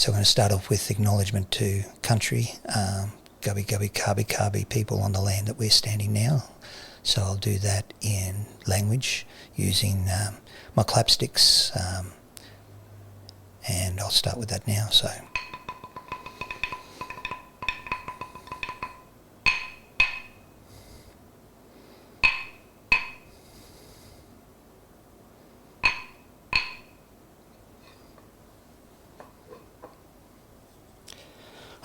So I'm going to start off with acknowledgement to country, Gubbi Gubbi Kabi Kabi people on the land that we're standing now. So I'll do that in language using my clapsticks, and I'll start with that now. So.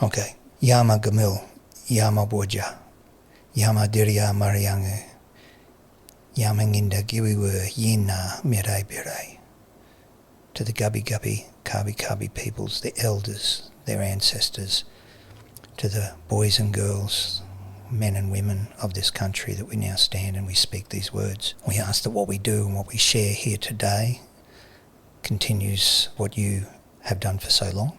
Okay. Yama Gamil, Yama Boja, Yama Diria Mariangu, Yamanginda Giwiwa Yina Mu-raay Dieripi. To the Gubbi Gubbi Kabi Kabi peoples, the elders, their ancestors, to the boys and girls, men and women of this country that we now stand and we speak these words. We ask that what we do and what we share here today continues what you have done for so long,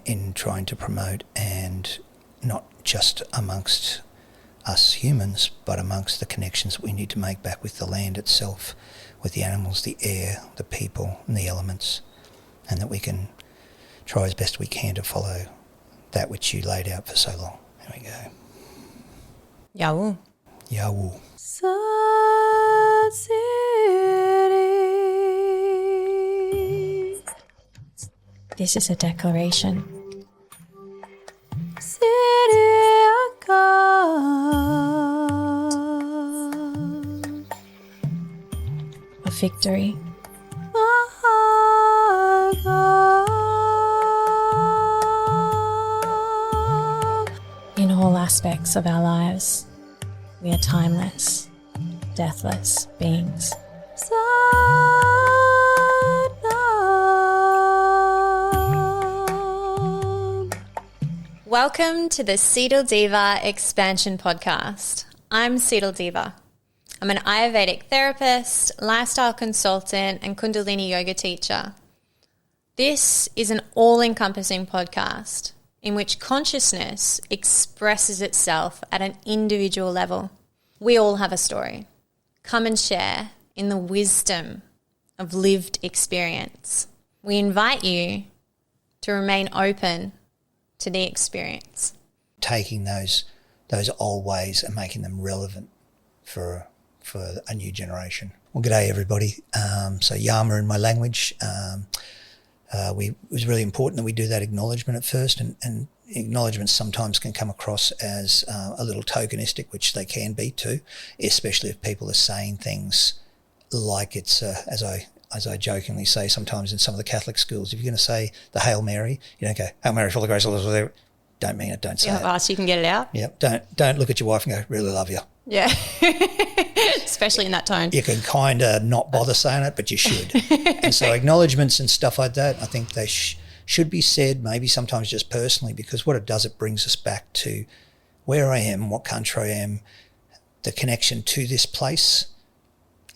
in trying to promote, and not just amongst us humans, but amongst the connections that we need to make back with the land itself, with the animals, the air, the people and the elements, and that we can try as best we can to follow that which you laid out for so long. Here we go. Yawu. Yawu. This is a declaration. Of victory. In all aspects of our lives, we are timeless, deathless beings. Welcome to the Seetal Deva Expansion Podcast. I'm Seetal Deva. I'm an Ayurvedic therapist, lifestyle consultant, and Kundalini yoga teacher. This is an all-encompassing podcast in which consciousness expresses itself at an individual level. We all have a story. Come and share in the wisdom of lived experience. We invite you to remain open to the experience. Taking those old ways and making them relevant for a new generation. Well, g'day everybody. So Yama in my language. It was really important that we do that acknowledgement at first, and acknowledgements sometimes can come across as a little tokenistic, which they can be too, especially if people are saying things like it's, as I jokingly say sometimes in some of the Catholic schools, if you're going to say the Hail Mary, you don't go, Hail Mary, full of grace, don't mean it, don't say it. So you can get it out. Yeah, don't look at your wife and go, really love you. Yeah, especially in that tone. You can kind of not bother saying it, but you should. And so acknowledgements and stuff like that, I think they should be said, maybe sometimes just personally, because what it does, it brings us back to where I am, what country I am, the connection to this place.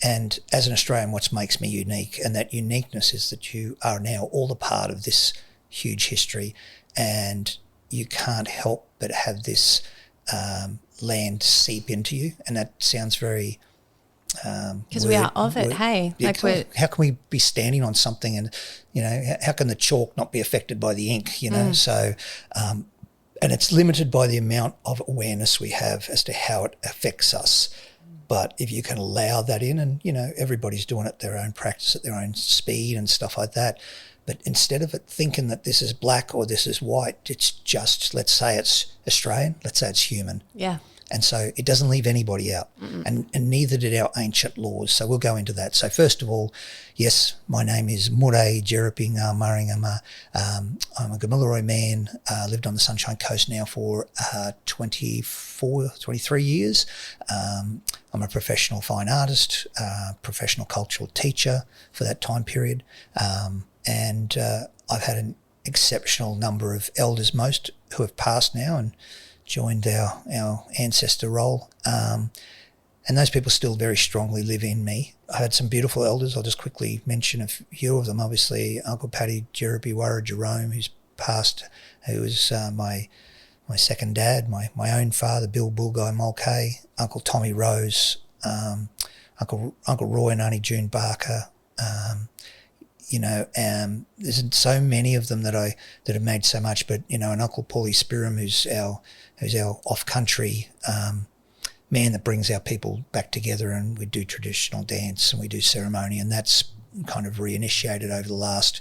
And as an Australian, what makes me unique, and that uniqueness is that you are now all a part of this huge history, and you can't help but have this land seep into you. And that sounds very because we are of it. Hey, how can we be standing on something, and how can the chalk not be affected by the ink? So and it's limited by the amount of awareness we have as to how it affects us. But if you can allow that in, and everybody's doing it their own practice at their own speed and stuff like that, but instead of it thinking that this is black or this is white, it's just, let's say it's Australian, let's say it's human. Yeah. And so it doesn't leave anybody out, and neither did our ancient laws. So we'll go into that. So first of all, yes, my name is Mu-raay Dieripi. I'm a Gamilaroi man, lived on the Sunshine Coast now for 23 years. I'm a professional fine artist, professional cultural teacher for that time period. And I've had an exceptional number of elders, most who have passed now and joined our ancestor role. And those people still very strongly live in me. I had some beautiful elders. I'll just quickly mention a few of them. Obviously, Uncle Paddy Djeripi Warra Jerome, who's passed, who was my second dad, my own father, Bill Bulgai Mulcahy, Uncle Tommy Rose, Uncle Roy and Auntie June Barker. There's so many of them that have made so much. But an Uncle Paulie Spirim, who's our off-country man that brings our people back together, and we do traditional dance and we do ceremony, and that's kind of reinitiated over the last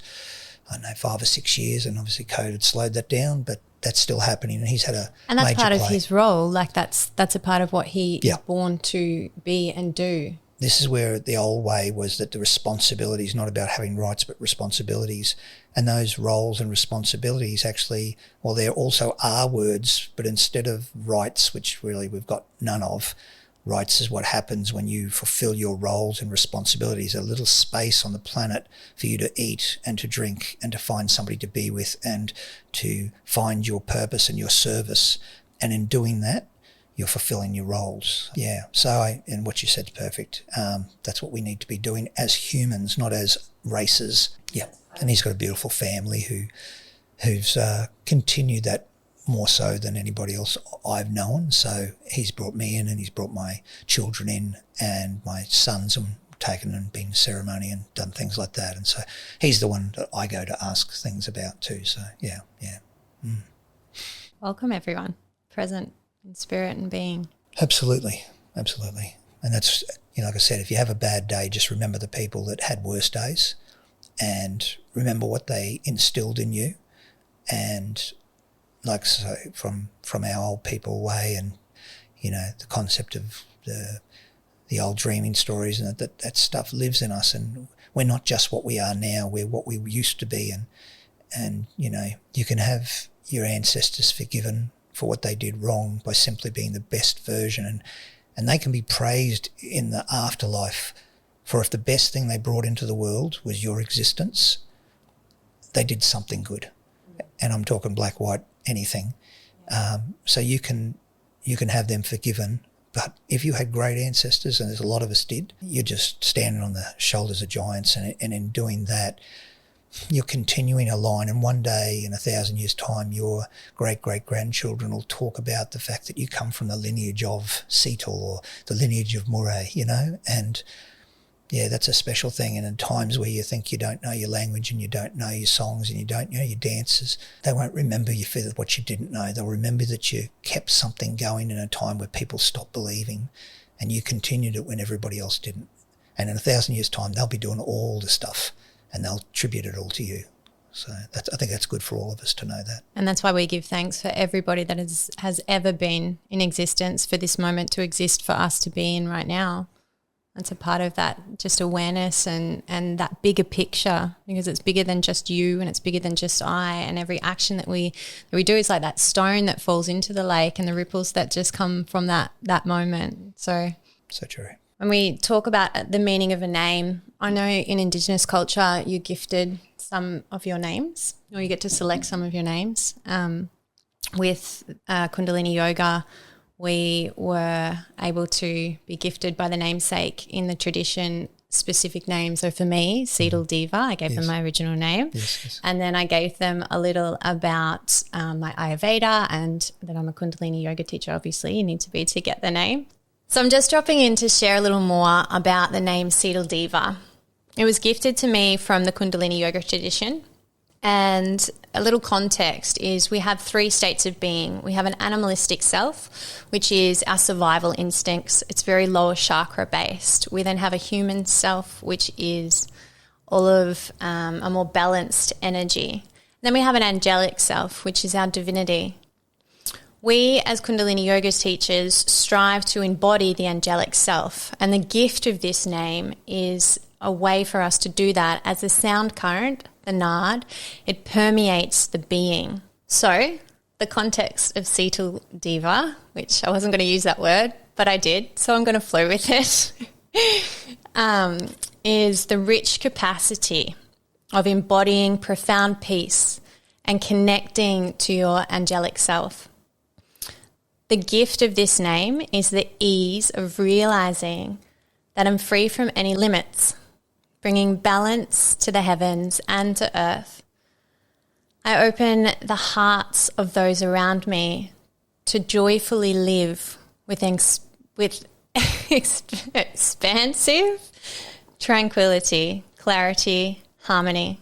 5 or 6 years, and obviously COVID slowed that down, but that's still happening, and he's had a and that's major part play. of his role. Like that's a part of what he is born to be and do. This is where the old way was that the responsibility is not about having rights but responsibilities, and those roles and responsibilities actually, well, there also are words, but instead of rights, which really we've got none of, rights is what happens when you fulfill your roles and responsibilities, a little space on the planet for you to eat and to drink and to find somebody to be with and to find your purpose and your service. And in doing that, you're fulfilling your roles. Yeah. So and what you said is perfect. That's what we need to be doing as humans, not as races. Yeah. And he's got a beautiful family who's continued that more so than anybody else I've known. So he's brought me in, and he's brought my children in, and my sons have taken and been ceremony and done things like that. And so he's the one that I go to ask things about too. So yeah. Welcome everyone, present in spirit and being. Absolutely. And that's, like I said, if you have a bad day, just remember the people that had worse days and remember what they instilled in you. And like so from our old people way, and the concept of the old dreaming stories, and that stuff lives in us, and we're not just what we are now, we're what we used to be. And you can have your ancestors forgiven for what they did wrong by simply being the best version, and they can be praised in the afterlife for if the best thing they brought into the world was your existence, they did something good. And I'm talking black, white, anything. So you can have them forgiven, but if you had great ancestors, and there's a lot of us did, you're just standing on the shoulders of giants, and in doing that, you're continuing a line, and one day in 1,000 years' time, your great-great-grandchildren will talk about the fact that you come from the lineage of Seetal or the lineage of Mu-raay, and yeah, that's a special thing. And in times where you think you don't know your language and you don't know your songs and you don't know your dances, they won't remember you for what you didn't know. They'll remember that you kept something going in a time where people stopped believing, and you continued it when everybody else didn't. And in 1,000 years' time, they'll be doing all the stuff, and they'll attribute it all to you. So I think that's good for all of us to know that. And that's why we give thanks for everybody that has ever been in existence, for this moment to exist for us to be in right now. It's a part of that just awareness and that bigger picture, because it's bigger than just you and it's bigger than just I, and every action that we do is like that stone that falls into the lake and the ripples that just come from that moment. So true. When we talk about the meaning of a name, I know in Indigenous culture you're gifted some of your names, or you get to select some of your names. With Kundalini Yoga, we were able to be gifted by the namesake in the tradition specific name. So for me, Seetal Deva, I gave them my original name. Yes. And then I gave them a little about my Ayurveda, and that I'm a Kundalini yoga teacher. Obviously, you need to be to get the name. So I'm just dropping in to share a little more about the name Seetal Deva. It was gifted to me from the Kundalini yoga tradition. And a little context is we have 3 states of being. We have an animalistic self, which is our survival instincts. It's very lower chakra based. We then have a human self, which is all of a more balanced energy. Then we have an angelic self, which is our divinity. We as Kundalini Yoga teachers strive to embody the angelic self, and the gift of this name is a way for us to do that. As the sound current, the nard, it permeates the being. So the context of Seetal Deva, which I wasn't going to use that word, but I did, so I'm going to flow with it, is the rich capacity of embodying profound peace and connecting to your angelic self. The gift of this name is the ease of realizing that I'm free from any limits, bringing balance to the heavens and to earth. I open the hearts of those around me to joyfully live with expansive tranquility, clarity, harmony,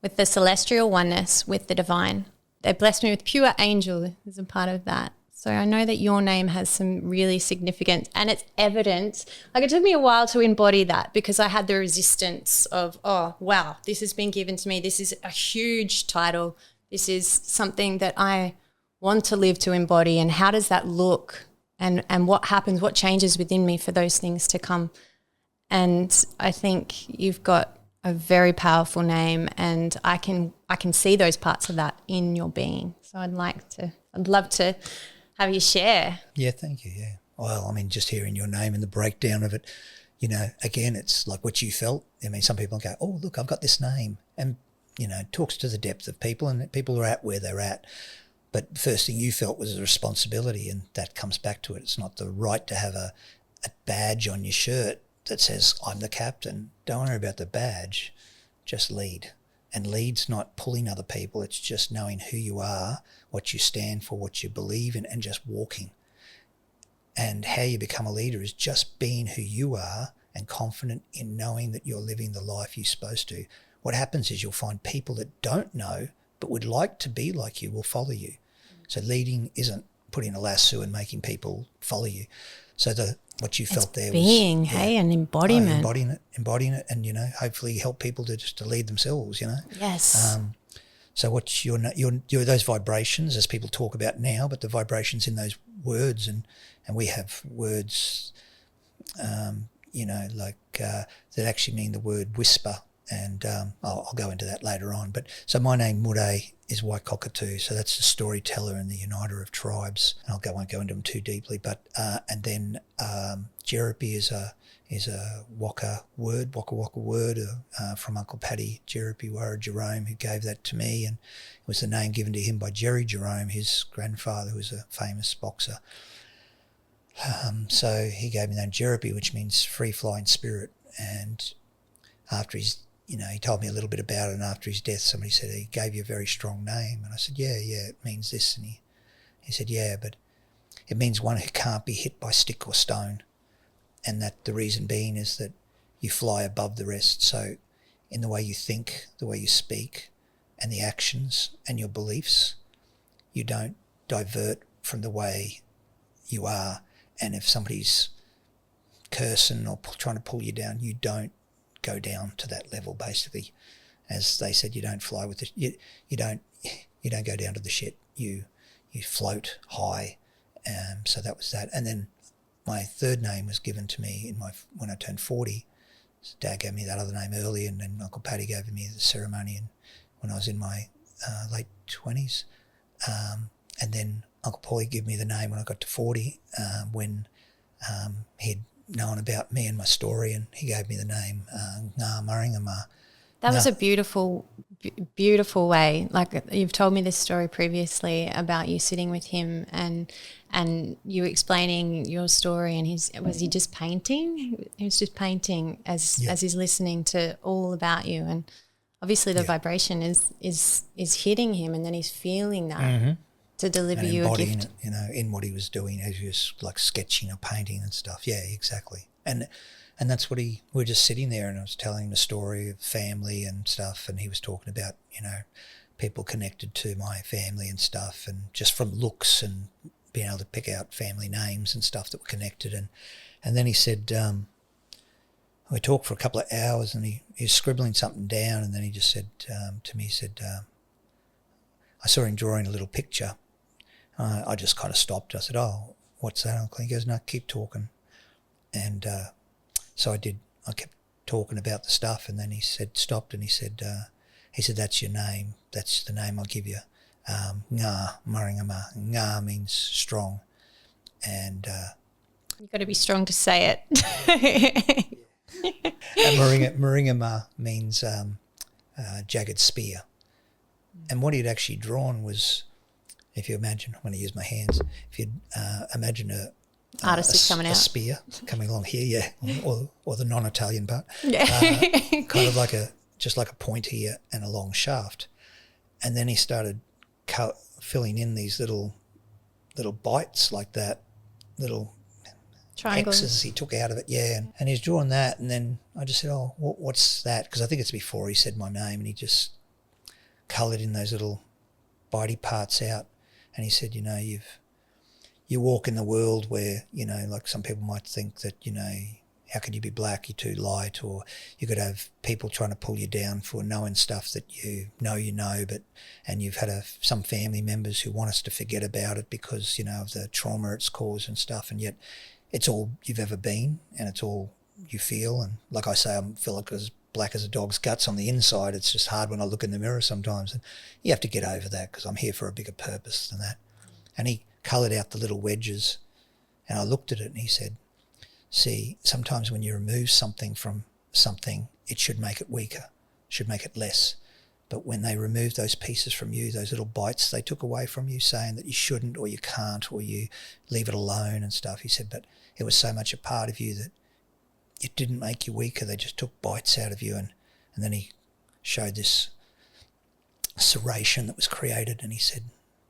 with the celestial oneness, with the divine. They blessed me with pure angel as a part of that. So I know that your name has some really significance, and it's evident. Like, it took me a while to embody that because I had the resistance of, oh, wow, this has been given to me. This is a huge title. This is something that I want to live to embody. And how does that look? And what happens, what changes within me for those things to come? And I think you've got a very powerful name, and I can see those parts of that in your being. So I'd love to have you share. Yeah, thank you, yeah. Well, I mean, just hearing your name and the breakdown of it, you know, again, it's like what you felt. I mean, some people go, oh, look, I've got this name. And, you know, it talks to the depth of people, and people are at where they're at. But the first thing you felt was a responsibility, and that comes back to it. It's not the right to have a badge on your shirt that says, I'm the captain. Don't worry about the badge, just lead. And lead's not pulling other people, it's just knowing who you are, what you stand for, what you believe in, and just walking. And how you become a leader is just being who you are and confident in knowing that you're living the life you're supposed to. What happens is you'll find people that don't know but would like to be like you will follow you. So leading isn't putting a lasso and making people follow you. So what you felt there being, was hey, an embodiment. Embodying it, and, you know, hopefully help people to lead themselves, you know. Yes. So what's your those vibrations, as people talk about now, but the vibrations in those words, and we have words, you know, like that actually mean the word whisper, and I'll go into that later on. But so my name, Mu-raay, is white cockatoo, so that's the storyteller and the uniter of tribes. And I won't go into them too deeply, but and then Dieripi is a Waka word from Uncle Paddy Dieripi Warra Jerome, who gave that to me, and it was the name given to him by Jerry Jerome, his grandfather, who was a famous boxer. So he gave me the name Dieripi, which means free-flying spirit. And after his, you know, he told me a little bit about it, and after his death somebody said, he gave you a very strong name. And I said, yeah, it means this. And he said, yeah, but it means one who can't be hit by stick or stone. And that the reason being is that you fly above the rest. So in the way you think, the way you speak, and the actions and your beliefs, you don't divert from the way you are. And if somebody's cursing or trying to pull you down, you don't go down to that level. Basically, as they said, you don't fly with the you don't go down to the shit. You float high. So that was that. And then my third name was given to me when I turned 40. So Dad gave me that other name early, and then Uncle Paddy gave me the ceremony when I was in my late 20s. And then Uncle Paulie gave me the name when I got to 40, when he'd known about me and my story, and he gave me the name Ngā Maringama. That was a beautiful way. Like, you've told me this story previously about you sitting with him and you explaining your story, and was he just painting? He was just painting as he's listening to all about you, and obviously the vibration is hitting him, and then he's feeling that to deliver you a gift. It, you know, in what he was doing, as he was like sketching or painting and stuff. Yeah, exactly. And that's what we were just sitting there, and I was telling the story of family and stuff, and he was talking about, you know, people connected to my family and stuff, and just from looks and being able to pick out family names and stuff that were connected. And then he said, we talked for a couple of hours, and he was scribbling something down, and then he just said to me, he said, I saw him drawing a little picture. I just kind of stopped. I said, oh, what's that, Uncle? He goes, no, keep talking. And so I did. I kept talking about the stuff, and then he stopped, and he said, that's your name. That's the name I'll give you. Ngā Maringama. Ngā means strong. And you've got to be strong to say it. And Maringama means jagged spear. And what he'd actually drawn was, if you imagine, I'm going to use my hands, if you'd imagine artist is coming out. A spear coming along here, or the non-Italian part, kind of just like a point here and a long shaft. And then he started filling in these little bites like that, little Triangles. X's he took out of it, and he's drawn that, and then I just said, oh, what's that? Because I think it's before he said my name, and he just coloured in those little bitey parts out, and he said, you walk in the world where, like some people might think that, how could you be black, you're too light, or you could have people trying to pull you down for knowing stuff that and you've had some family members who want us to forget about it because, of the trauma it's caused and stuff, and yet it's all you've ever been and it's all you feel. And like I say, I feel like as black as a dog's guts on the inside. It's just hard when I look in the mirror sometimes, and you have to get over that because I'm here for a bigger purpose than that. And he coloured out the little wedges, and I looked at it and he said, see, sometimes when you remove something from something, it should make it weaker, should make it less. But when they remove those pieces from you, those little bites they took away from you, saying that you shouldn't or you can't or you leave it alone and stuff, he said, but it was so much a part of you that it didn't make you weaker. They just took bites out of you. And then he showed this serration that was created, and he said,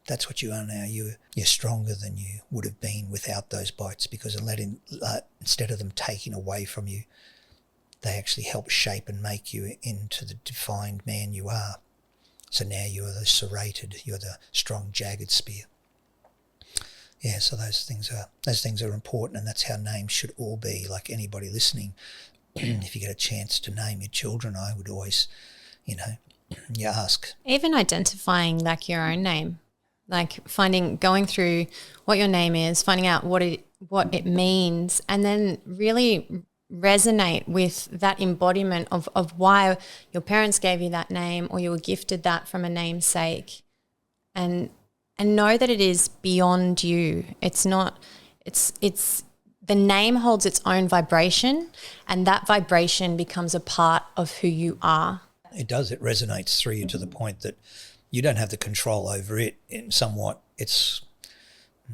that's what you are now. You're stronger than you would have been without those bites, because instead of them taking away from you, they actually help shape and make you into the defined man you are. So now you are the serrated, you're the strong, jagged spear. Yeah, so those things are important, and that's how names should all be. Like anybody listening, if you get a chance to name your children, I would always, you ask. Even identifying like your own name. Like going through what your name is, finding out what it means, and then really resonate with that embodiment of why your parents gave you that name or you were gifted that from a namesake, and know that it is beyond you. It's not, it's the name holds its own vibration, and that vibration becomes a part of who you are. It does. It resonates through you to the point that you don't have the control over it. In somewhat, I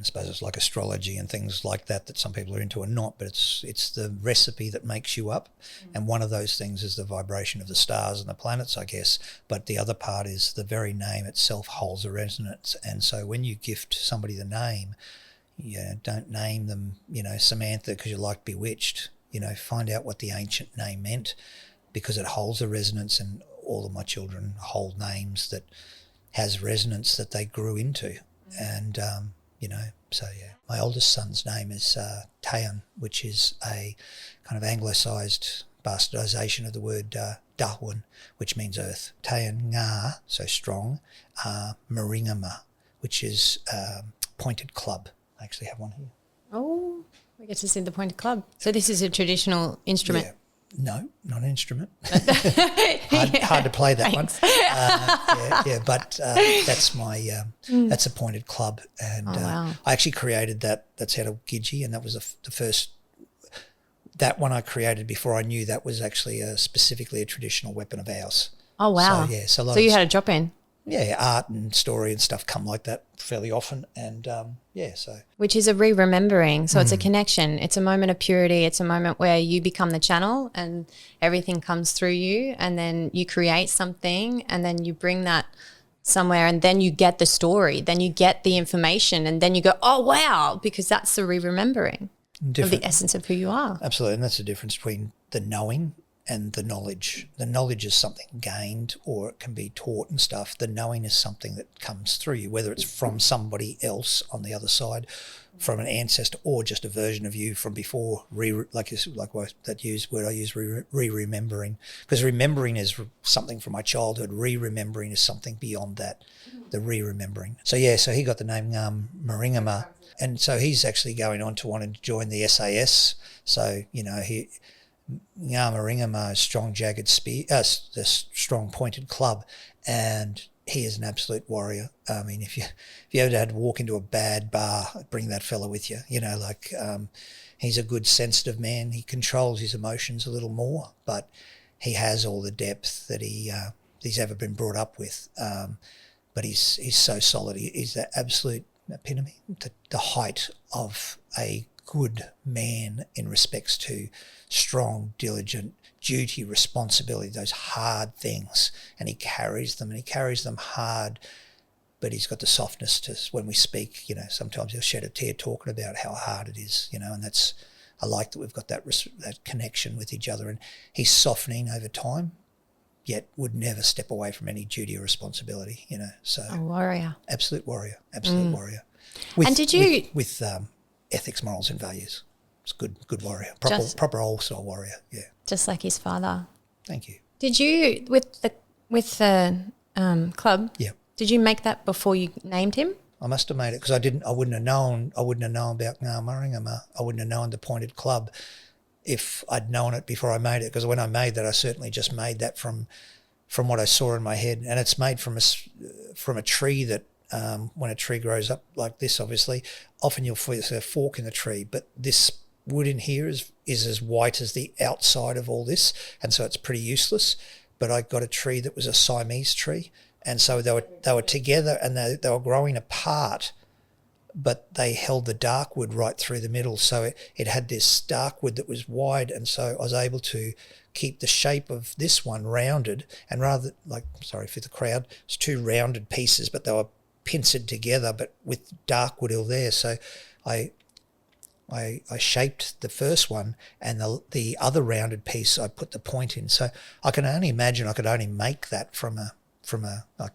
suppose it's like astrology and things like that some people are into or not, but it's the recipe that makes you up. And one of those things is the vibration of the stars and the planets, I guess. But the other part is the very name itself holds a resonance. And so when you gift somebody the name, don't name them, Samantha because you like Bewitched. Find out what the ancient name meant, because it holds a resonance, and all of my children hold names that has resonance that they grew into. And, so yeah. My oldest son's name is Tayan, which is a kind of anglicised bastardisation of the word Dahwan, which means earth. Tayan Nga, so strong, Maringama, which is pointed club. I actually have one here. Oh, we get to see the pointed club. So this is a traditional instrument. Yeah. No, not an instrument. hard to play that one. But that's my that's a pointed club, and wow. I actually created that. That's out of Gidgee, and that was the first. That one I created before I knew that was actually specifically a traditional weapon of ours. Oh wow! So you had a drop in. Yeah, art and story and stuff come like that fairly often, and Which is a re-remembering, so it's a connection. It's a moment of purity. It's a moment where you become the channel and everything comes through you, and then you create something, and then you bring that somewhere, and then you get the story, then you get the information, and then you go, oh wow, because that's the re-remembering of the essence of who you are. Absolutely, and that's the difference between the knowing and the knowledge. The knowledge is something gained, or it can be taught and stuff. The knowing is something that comes through you, whether it's from somebody else on the other side, from an ancestor, or just a version of you from before. That word I use, re-remembering, because remembering is something from my childhood. Re-remembering is something beyond that, the re-remembering. So he got the name Maringama, and so he's actually going on to wanting to join the SAS. So he. Ngama strong jagged spear, the strong pointed club, and he is an absolute warrior. I mean, if you ever had to walk into a bad bar, bring that fella with you. He's a good sensitive man. He controls his emotions a little more, but he has all the depth that he's ever been brought up with. But he's so solid. He's the absolute epitome, the height of a good man in respects to strong, diligent, duty, responsibility, those hard things, and he carries them hard, but he's got the softness to, when we speak, sometimes he'll shed a tear talking about how hard it is, and that's I like that we've got that connection with each other, and he's softening over time, yet would never step away from any duty or responsibility, So A warrior. Absolute warrior. Warrior. And did you... With ethics, morals and values. It's good warrior. Proper old style warrior, yeah. Just like his father. Thank you. Did you, with the club, yeah, did you make that before you named him? I must have made it because I wouldn't have known about Ngā I wouldn't have known the pointed club if I'd known it before I made it, because when I made that, I certainly just made that from what I saw in my head, and it's made from a tree that when a tree grows up like this, obviously, often you'll see a fork in the tree, but this wood in here is as white as the outside of all this, and so it's pretty useless. But I got a tree that was a Siamese tree, and so they were together, and they were growing apart, but they held the dark wood right through the middle. So it had this dark wood that was wide, and so I was able to keep the shape of this one rounded, and rather, sorry for the crowd, it's two rounded pieces, but they were pincered together, but with dark wood all there. So I shaped the first one, and the other rounded piece I put the point in. So I can only imagine I could only make that from a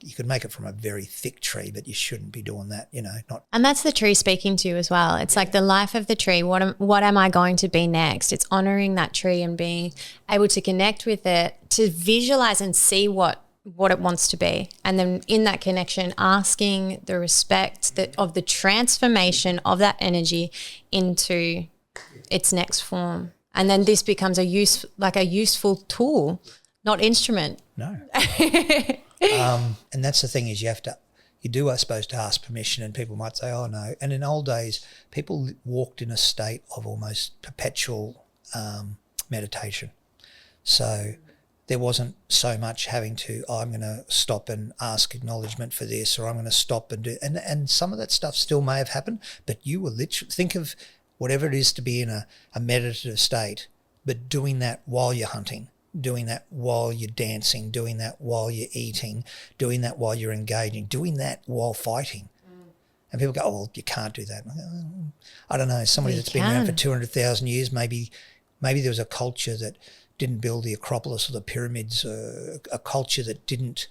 you could make it from a very thick tree, but you shouldn't be doing that, not. And that's the tree speaking to you as well. It's like the life of the tree. What am I going to be next? It's honoring that tree and being able to connect with it, to visualize and see what it wants to be. And then in that connection, asking the respect of the transformation of that energy into its next form. And then this becomes a useful tool, not instrument. No. And that's the thing is you are supposed to ask permission, and people might say, oh no. And in old days, people walked in a state of almost perpetual meditation. So there wasn't so much having to, I'm going to stop and ask acknowledgement for this, or I'm going to stop and do, and some of that stuff still may have happened, but you were literally, think of whatever it is to be in a meditative state, but doing that while you're hunting, doing that while you're dancing, doing that while you're eating, doing that while you're engaging, doing that while fighting. And people go, oh, well, you can't do that. I don't know, somebody that's been around for 200,000 years, maybe there was a culture that didn't build the Acropolis or the pyramids, a culture that didn't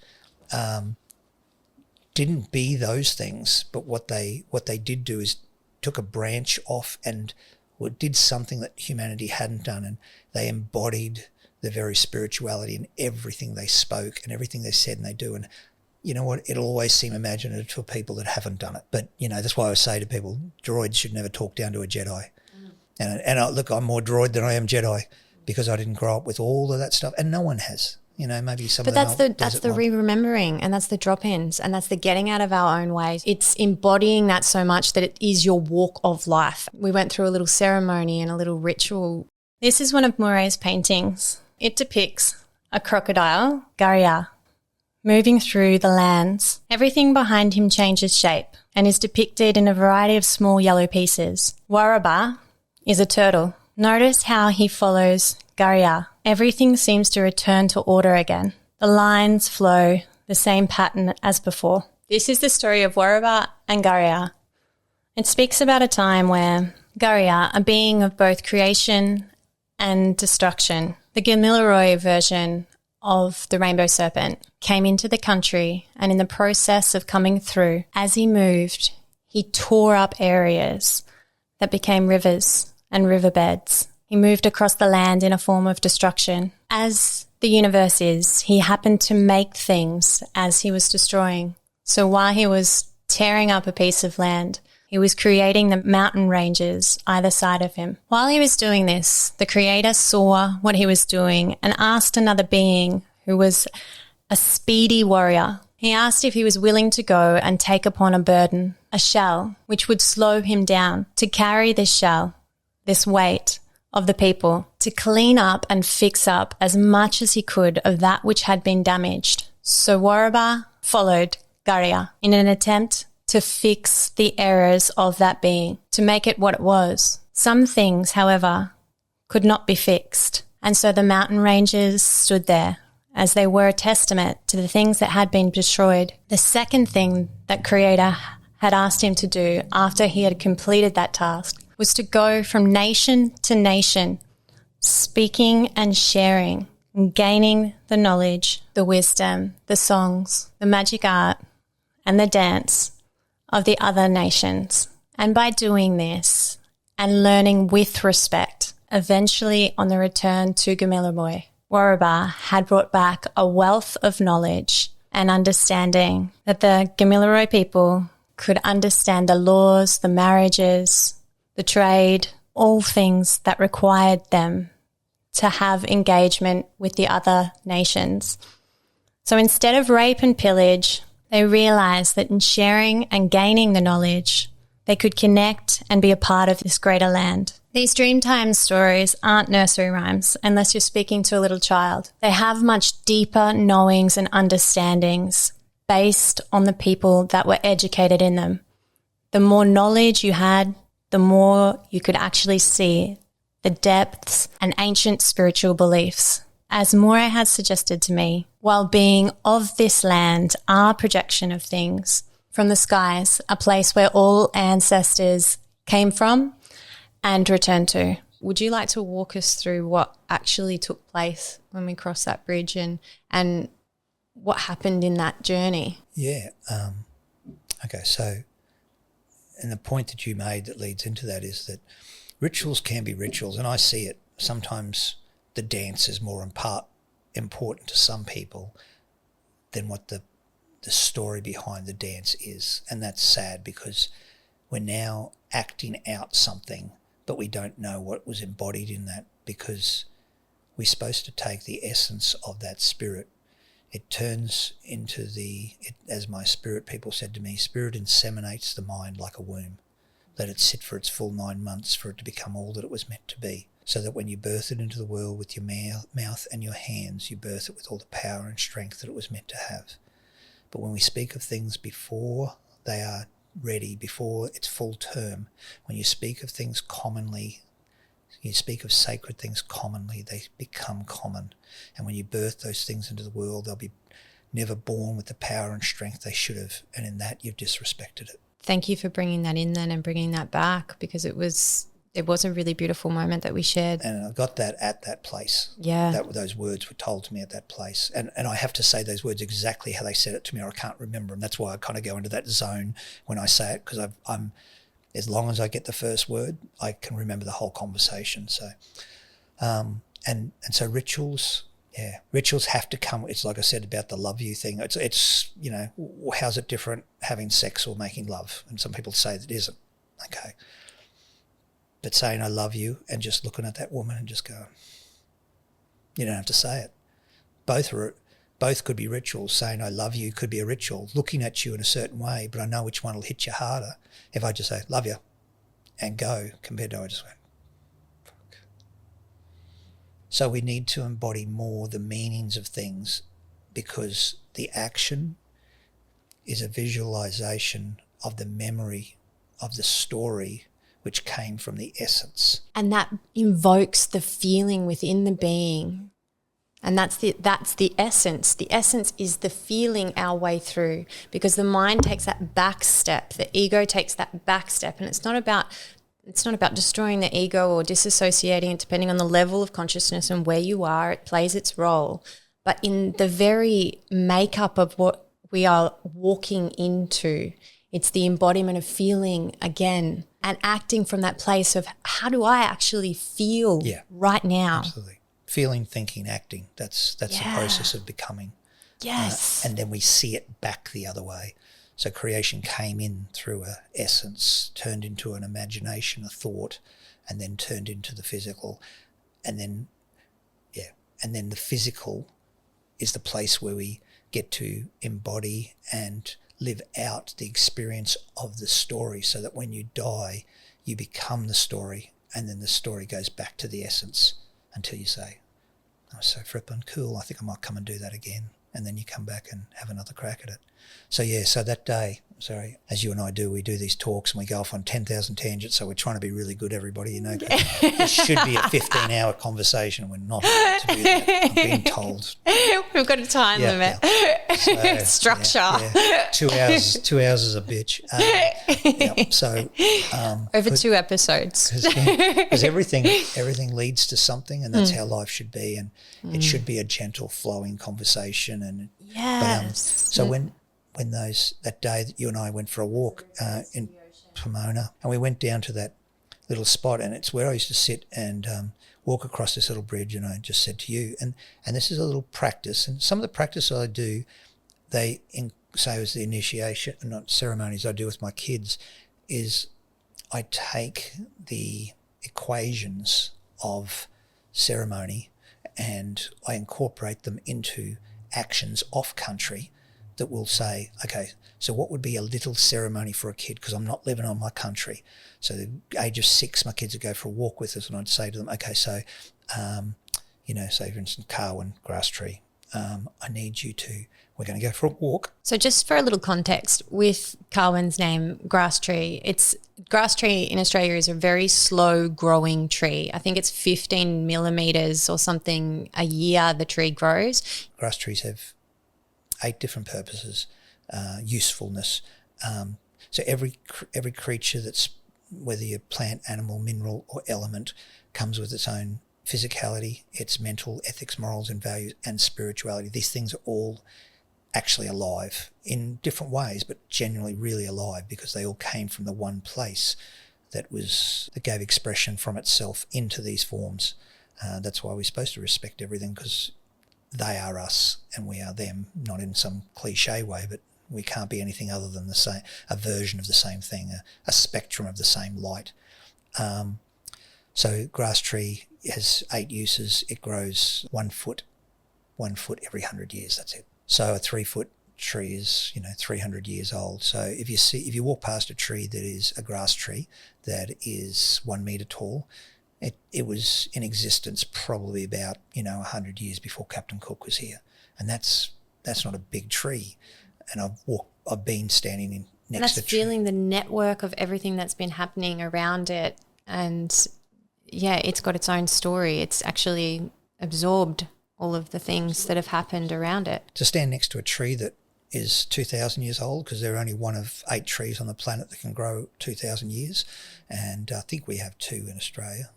be those things, but what they did do is took a branch off and did something that humanity hadn't done, and they embodied the very spirituality in everything they spoke and everything they said and they do. And you know what, it'll always seem imaginative to people that haven't done it, but that's why I say to people, droids should never talk down to a Jedi. And look, I'm more droid than I am Jedi, because I didn't grow up with all of that stuff, and no one has. Maybe some. But that's the re-remembering, and that's the drop-ins, and that's the getting out of our own ways. It's embodying that so much that it is your walk of life. We went through a little ceremony and a little ritual. This is one of Mu-raay's paintings. It depicts a crocodile, Garia, moving through the lands. Everything behind him changes shape and is depicted in a variety of small yellow pieces. Waraba is a turtle. Notice how he follows Garia. Everything seems to return to order again. The lines flow the same pattern as before. This is the story of Waraba and Garia. It speaks about a time where Garia, a being of both creation and destruction, the Gamilaroi version of the rainbow serpent, came into the country, and in the process of coming through, as he moved, he tore up areas that became rivers and riverbeds. He moved across the land in a form of destruction. As the universe is, he happened to make things as he was destroying. So while he was tearing up a piece of land, he was creating the mountain ranges either side of him. While he was doing this, the Creator saw what he was doing and asked another being who was a speedy warrior. He asked if he was willing to go and take upon a burden, a shell, which would slow him down, to carry this shell, this weight of the people, to clean up and fix up as much as he could of that which had been damaged. So Waraba followed Garia in an attempt to fix the errors of that being, to make it what it was. Some things, however, could not be fixed, and so the mountain ranges stood there as they were a testament to the things that had been destroyed. The second thing that Creator had asked him to do after he had completed that task was to go from nation to nation, speaking and sharing, and gaining the knowledge, the wisdom, the songs, the magic art, and the dance of the other nations. And by doing this and learning with respect, eventually on the return to Gamilaroi, Warraba had brought back a wealth of knowledge and understanding that the Gamilaroi people could understand the laws, the marriages, the trade, all things that required them to have engagement with the other nations. So instead of rape and pillage, they realised that in sharing and gaining the knowledge, they could connect and be a part of this greater land. These Dreamtime stories aren't nursery rhymes unless you're speaking to a little child. They have much deeper knowings and understandings based on the people that were educated in them. The more knowledge you had, the more you could actually see the depths and ancient spiritual beliefs. As Mu-raay had suggested to me, while being of this land, our projection of things from the skies, a place where all ancestors came from and returned to. Would you like to walk us through what actually took place when we crossed that bridge and what happened in that journey? Yeah. Okay, so, and the point that you made that leads into that is that rituals can be rituals, and I see it. Sometimes the dance is more important to some people than what the story behind the dance is. And that's sad because we're now acting out something, but we don't know what was embodied in that, because we're supposed to take the essence of that spirit. It turns into as my spirit people said to me, spirit inseminates the mind like a womb. Let it sit for its full 9 months for it to become all that it was meant to be, so that when you birth it into the world with your mouth and your hands, you birth it with all the power and strength that it was meant to have. But when we speak of things before they are ready, before its full term, when you speak of things commonly, you speak of sacred things commonly, they become common. And when you birth those things into the world, they'll be never born with the power and strength they should have. And in that, you've disrespected it. Thank you for bringing that in then and bringing that back, because it was a really beautiful moment that we shared. And I got that at that place. Yeah. Those words were told to me at that place. And I have to say those words exactly how they said it to me, or I can't remember them. That's why I kind of go into that zone when I say it, because I'm as long as I get the first word, I can remember the whole conversation. So, and so rituals, yeah, rituals have to come. It's like I said about the love you thing. It's you know, how's it different having sex or making love? And some people say that it isn't. Okay. But saying I love you and just looking at that woman and just going, you don't have to say it. Both could be rituals. Saying I love you could be a ritual. Looking at you in a certain way, but I know which one will hit you harder if I just say love you and go, compared to I just went, fuck. So we need to embody more the meanings of things, because the action is a visualization of the memory of the story which came from the essence. And that invokes the feeling within the being. And that's the essence. The essence is the feeling our way through, because the mind takes that back step, the ego takes that back step, and it's not about destroying the ego or disassociating it, depending on the level of consciousness and where you are. It plays its role. But in the very makeup of what we are walking into, it's the embodiment of feeling again and acting from that place of how do I actually feel right now? Absolutely. Feeling, thinking, acting. That's the process of becoming. Yes. And then we see it back the other way. So creation came in through a essence, turned into an imagination, a thought, and then turned into the physical. And then the physical is the place where we get to embody and live out the experience of the story, so that when you die, you become the story, and then the story goes back to the essence until you say, "Oh, so flippin' cool, I think I might come and do that again." And then you come back and have another crack at it. So so that day, sorry, as you and I do, we do these talks and we go off on 10,000 tangents, so we're trying to be really good, everybody, you know. It should be a 15-hour conversation. We're not allowed to do that. I'm being told. We've got a time limit. Yeah. So, Structure. Yeah. 2 hours. 2 hours is a bitch. So over 2 episodes. Because everything leads to something, and that's how life should be, and it should be a gentle, flowing conversation. And so when that day that you and I went for a walk in Pomona, and we went down to that little spot, and it's where I used to sit and walk across this little bridge, and I just said to you, and this is a little practice, and some of the practice I do, say as the initiation, not ceremonies I do with my kids, is I take the equations of ceremony and I incorporate them into actions off country that will say, okay, so what would be a little ceremony for a kid, because I'm not living on my country. So the age of 6, my kids would go for a walk with us, and I'd say to them, okay, so, say for instance, Carwin, grass tree, we're going to go for a walk. So just for a little context, with Carwin's name, grass tree, grass tree in Australia is a very slow growing tree. I think it's 15 millimetres or something a year the tree grows. Grass trees have 8 different purposes, usefulness. So every creature that's, whether you're plant, animal, mineral or element, comes with its own physicality, its mental, ethics, morals and values and spirituality. These things are all actually alive in different ways, but genuinely really alive, because they all came from the one place that gave expression from itself into these forms. That's why we're supposed to respect everything, because they are us and we are them, not in some cliche way, but we can't be anything other than a version of the same thing, a spectrum of the same light. So grass tree has 8 uses. It grows 1 foot every 100 years. That's it. So a 3-foot tree is 300 years old. So if you walk past a tree that is a grass tree that is 1 metre tall, it was in existence probably about 100 years before Captain Cook was here, and that's not a big tree. And I've been standing next to that's feeling the network of everything that's been happening around it, and it's got its own story. It's actually absorbed all of the things that have happened around it. To stand next to a tree that is 2,000 years old, because they're only one of 8 trees on the planet that can grow 2,000 years, and I think we have 2 in Australia.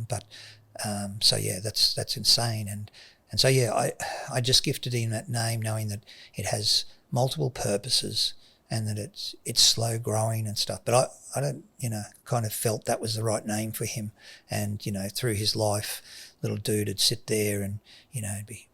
That's insane. And so I just gifted him that name, knowing that it has multiple purposes and that it's slow growing and stuff. But I don't, kind of felt that was the right name for him. And, through his life, little dude would sit there and, be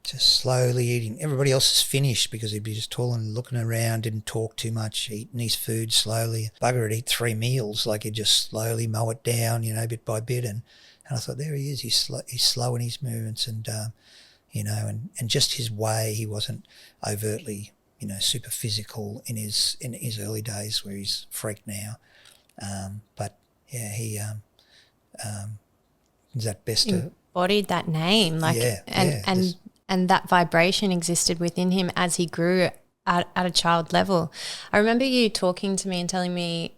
just slowly eating. Everybody else is finished because he'd be just tall and looking around, didn't talk too much, eating his food slowly. Bugger would eat 3 meals, like he'd just slowly mow it down, bit by bit. And I thought, there he is. He's slow in his movements, and and just his way. He wasn't overtly, super physical in his early days, where he's freaked now. He is that best to embodied that name, and that vibration existed within him as he grew at a child level. I remember you talking to me and telling me,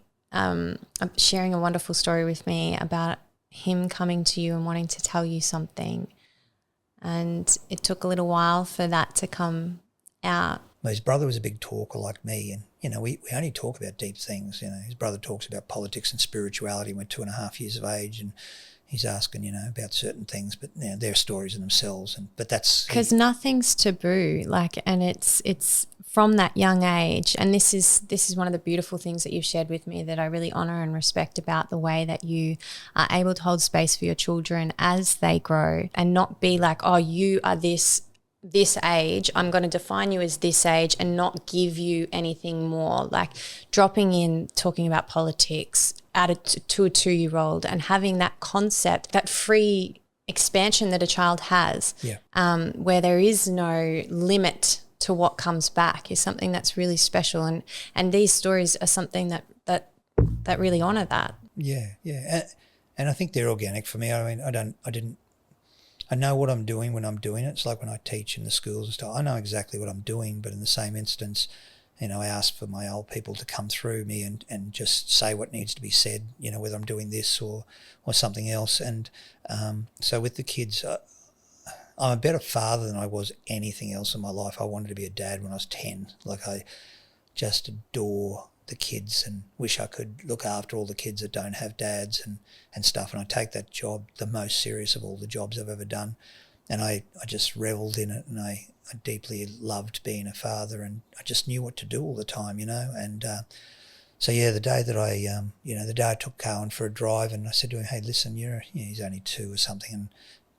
sharing a wonderful story with me about him coming to you and wanting to tell you something, and it took a little while for that to come out. Well, his brother was a big talker like me, and we only talk about deep things. His brother talks about politics and spirituality. We're 2.5 years of age, and he's asking, about certain things, but their stories in themselves. But that's because nothing's taboo, and it's from that young age. And this is one of the beautiful things that you've shared with me that I really honour and respect about the way that you are able to hold space for your children as they grow, and not be like, oh, you are this age, I'm going to define you as this age and not give you anything more. Like dropping in, talking about politics to a 2-year-old and having that concept, that free expansion that a child has, where there is no limit to what comes back, is something that's really special. And these stories are something that really honour that. Yeah. And I think they're organic for me. I mean, I know what I'm doing when I'm doing it. It's like when I teach in the schools and stuff. I know exactly what I'm doing, but in the same instance, I ask for my old people to come through me and just say what needs to be said, whether I'm doing this or something else. And so with the kids, I'm a better father than I was anything else in my life. I wanted to be a dad when I was 10. Like, I just adore the kids and wish I could look after all the kids that don't have dads and stuff. And I take that job the most serious of all the jobs I've ever done. And I just revelled in it, and I deeply loved being a father, and I just knew what to do all the time, And so, yeah, the day that the day I took Cohen for a drive, and I said to him, hey, listen, he's only 2 or something, and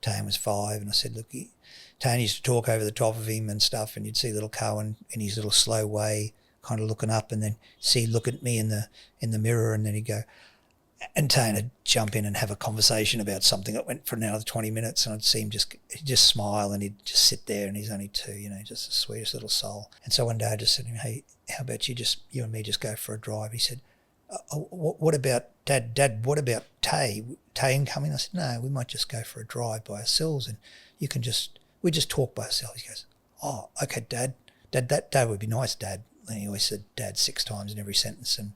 Tane was 5, and I said, look, Tane used to talk over the top of him and stuff, and you'd see little Cohen in his little slow way kind of looking up, and then look at me in the mirror, and then he'd go, and Tane would jump in and have a conversation about something that went for another 20 minutes, and I'd see him he'd just smile, and he'd just sit there, and he's only 2, just the sweetest little soul. And so one day I just said to him, hey, how about you and me just go for a drive? He said, what about Dad, what about Tay coming? I said, no, we might just go for a drive by ourselves, and we just talk by ourselves. He goes, oh, okay, Dad, that would be nice, Dad. And he always said Dad 6 times in every sentence, and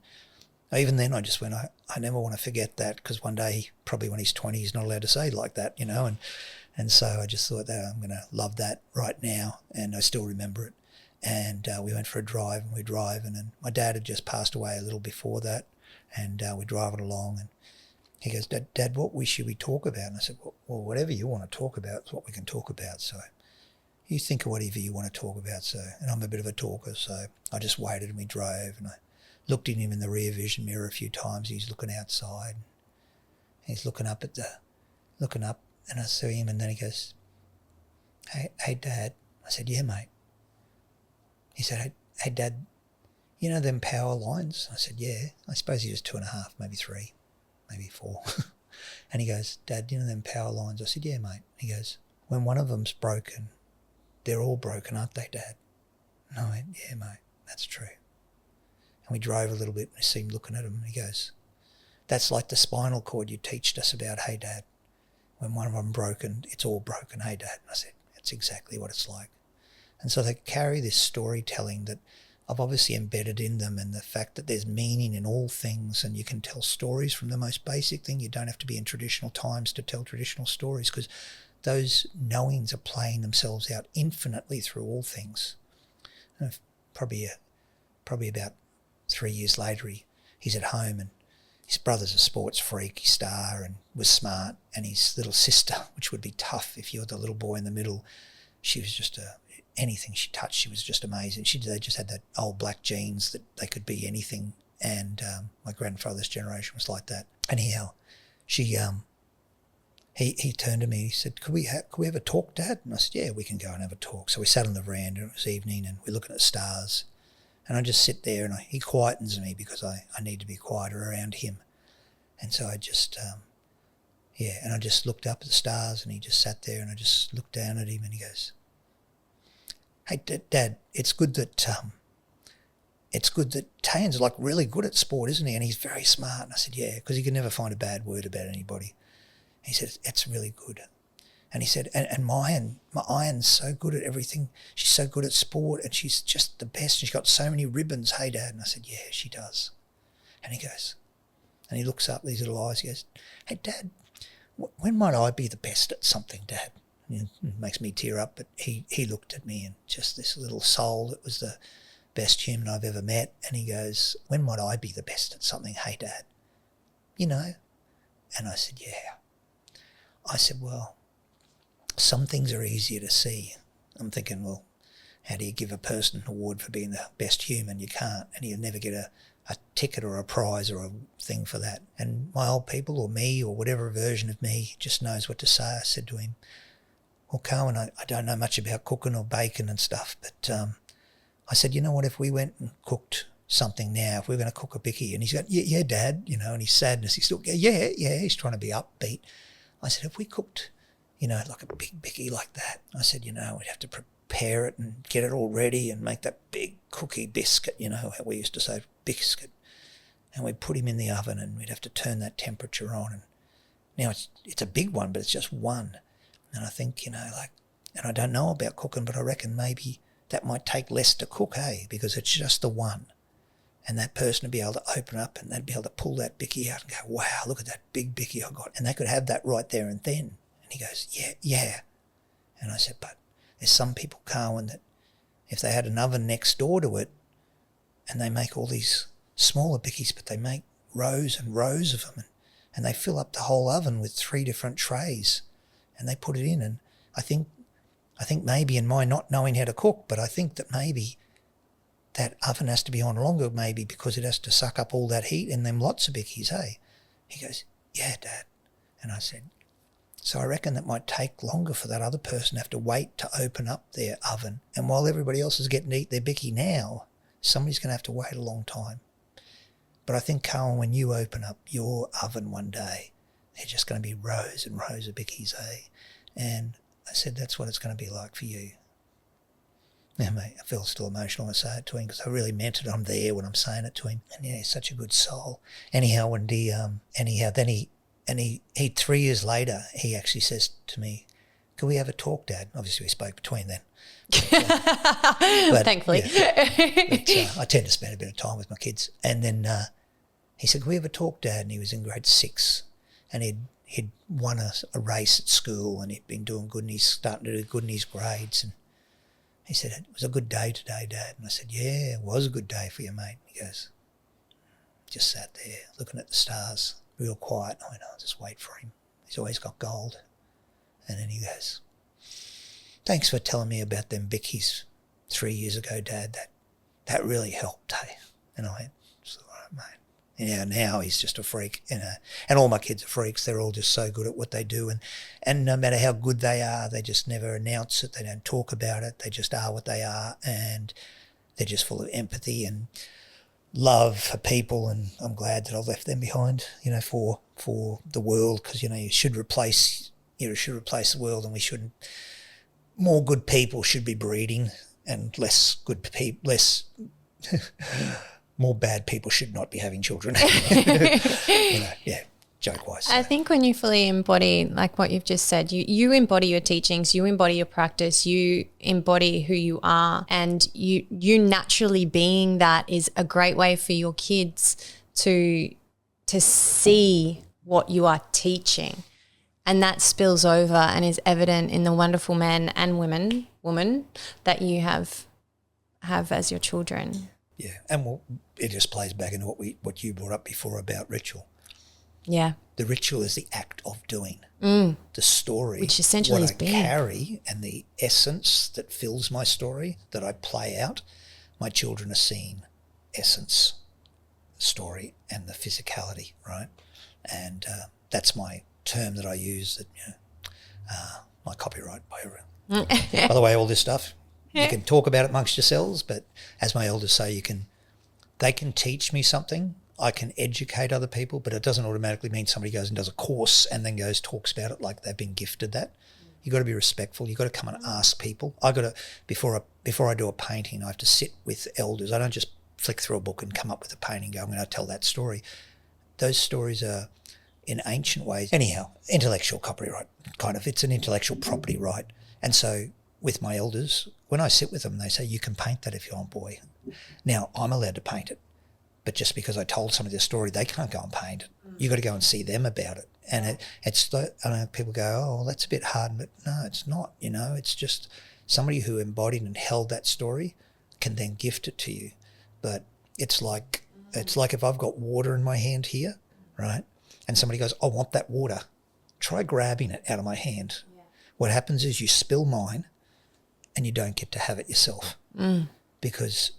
even then I just went, I never want to forget that, because one day, probably when he's 20, he's not allowed to say like that, and so I just thought that I'm going to love that right now, and I still remember it. And we went for a drive, and we drive, and then my dad had just passed away a little before that, and we're driving along, and he goes, Dad, what should we talk about? And I said, well, whatever you want to talk about is what we can talk about, so you think of whatever you want to talk about. So, and I'm a bit of a talker, so I just waited, and we drove, and I looked at him in the rear vision mirror a few times. He's looking outside. He's looking up, and I saw him, and then he goes, hey, Dad. I said, yeah, mate. He said, hey, Dad, them power lines? I said, yeah. I suppose he was 2.5, maybe 3, maybe 4. And he goes, Dad, them power lines? I said, yeah, mate. He goes, when one of them's broken, they're all broken, aren't they, Dad? And I went, yeah, mate, that's true. And we drove a little bit, and I see him looking at him, and he goes, that's like the spinal cord you teached us about, hey, Dad. When one of them broken, it's all broken, hey, Dad. And I said, that's exactly what it's like. And so they carry this storytelling that I've obviously embedded in them, and the fact that there's meaning in all things, and you can tell stories from the most basic thing. You don't have to be in traditional times to tell traditional stories, because those knowings are playing themselves out infinitely through all things. And probably about 3 years later, he's at home, and his brother's a sports freak, star, and was smart, and his little sister, which would be tough if you're the little boy in the middle, she was just anything she touched, she was just amazing. They just had that old black genes that they could be anything, and my grandfather's generation was like that. Anyhow, he turned to me, he said, could we have a talk, Dad? And I said, yeah, we can go and have a talk. So we sat on the veranda, it was evening, and we're looking at stars. And I just sit there, and he quietens me, because I need to be quieter around him. And so I just, and I just looked up at the stars, and he just sat there, and I just looked down at him, and he goes, hey, Dad, it's good that Tane's like really good at sport, isn't he? And he's very smart. And I said, yeah, because he can never find a bad word about anybody. He said, it's really good. And he said, and my Iron's so good at everything. She's so good at sport, and she's just the best. She's got so many ribbons. Hey, Dad. And I said, yeah, she does. And he goes, and he looks up with these little eyes. He goes, hey, Dad, when might I be the best at something, Dad? And it makes me tear up, but he looked at me, and just this little soul that was the best human I've ever met. And he goes, when might I be the best at something? Hey, Dad. And I said, yeah. I said, well, some things are easier to see. I'm thinking, well, how do you give a person an award for being the best human? You can't, and you'll never get a ticket or a prize or a thing for that. And my old people, or me, or whatever version of me, just knows what to say. I said to him, well, Cohen, I don't know much about cooking or baking and stuff, but I said, you know what, if we went and cooked something now, if we were going to cook a bicky, and he's going, yeah, Dad, and his sadness, he's still, yeah, he's trying to be upbeat. I said, if we cooked, like a big bicky like that, I said, we'd have to prepare it and get it all ready and make that big cookie biscuit, how we used to say biscuit, and we'd put him in the oven, and we'd have to turn that temperature on. And now it's a big one, but it's just one. And I think, and I don't know about cooking, but I reckon maybe that might take less to cook, because it's just the one. And that person would be able to open up and they'd be able to pull that bicky out and go, wow, look at that big bicky I got. And they could have that right there and then. And he goes, yeah. And I said, but there's some people, Carwyn, that if they had an oven next door to it and they make all these smaller bickies, but they make rows and rows of them and they fill up the whole oven with 3 different trays and they put it in. And I think maybe in my not knowing how to cook, but I think that maybe that oven has to be on longer maybe because it has to suck up all that heat in them lots of bickies, He goes, yeah, Dad. And I said, so I reckon that might take longer for that other person to have to wait to open up their oven. And while everybody else is getting to eat their bicky now, somebody's going to have to wait a long time. But I think, Carwyn, when you open up your oven one day, they're just going to be rows and rows of bickies, And I said, that's what it's going to be like for you. Now, mate, I feel still emotional when I say it to him because I really meant it. I'm there when I'm saying it to him. And yeah, he's such a good soul. Anyhow, then he 3 years later, he actually says to me, can we have a talk, Dad? Obviously, we spoke between then. But, thankfully. I tend to spend a bit of time with my kids. And then he said, can we have a talk, Dad? And he was in grade 6 and he'd won a race at school and he'd been doing good and he's starting to do good in his grades. And he said, it was a good day today, Dad. And I said, yeah, it was a good day for you, mate. He goes, just sat there looking at the stars, real quiet. I went, I'll just wait for him. He's always got gold. And then he goes, thanks for telling me about them bickies 3 years ago, Dad. That really helped, And I went, it's all right, mate. Yeah, now he's just a freak, and all my kids are freaks. They're all just so good at what they do, and no matter how good they are, they just never announce it. They don't talk about it. They just are what they are, and they're just full of empathy and love for people. And I'm glad that I left them behind, for the world, because you should replace the world, and we shouldn't. More good people should be breeding, and less good people, less. More bad people should not be having children. Joke-wise. I think when you fully embody, like what you've just said, you embody your teachings, you embody your practice, you embody who you are, and you naturally being that is a great way for your kids to see what you are teaching. And that spills over and is evident in the wonderful men and woman that you have as your children. Yeah, and it just plays back into what you brought up before about ritual. Yeah. The ritual is the act of doing. The story, which essentially what is I carry, and the essence that fills my story that I play out. My children are seeing essence, story, and the physicality, right? And that's my term that I use. That my copyright by everyone. By the way, all this stuff. You can talk about it amongst yourselves, but as my elders say, they can teach me something. I can educate other people, but it doesn't automatically mean somebody goes and does a course and then talks about it like they've been gifted that. You've got to be respectful. You've got to come and ask people. Before I do a painting, I have to sit with elders. I don't just flick through a book and come up with a painting and go, I'm going to tell that story. Those stories are in ancient ways. Anyhow, intellectual copyright, kind of. It's an intellectual property right. And so with my elders, when I sit with them, they say, you can paint that if you want, boy. Now, I'm allowed to paint it, but just because I told somebody the story, they can't go and paint it. You've got to go and see them about it. And I know people go, oh, well, that's a bit hard, but no, it's not, it's just somebody who embodied and held that story can then gift it to you. But it's like if I've got water in my hand here, right, and somebody goes, I want that water, try grabbing it out of my hand. Yeah. What happens is you spill mine, and you don't get to have it yourself because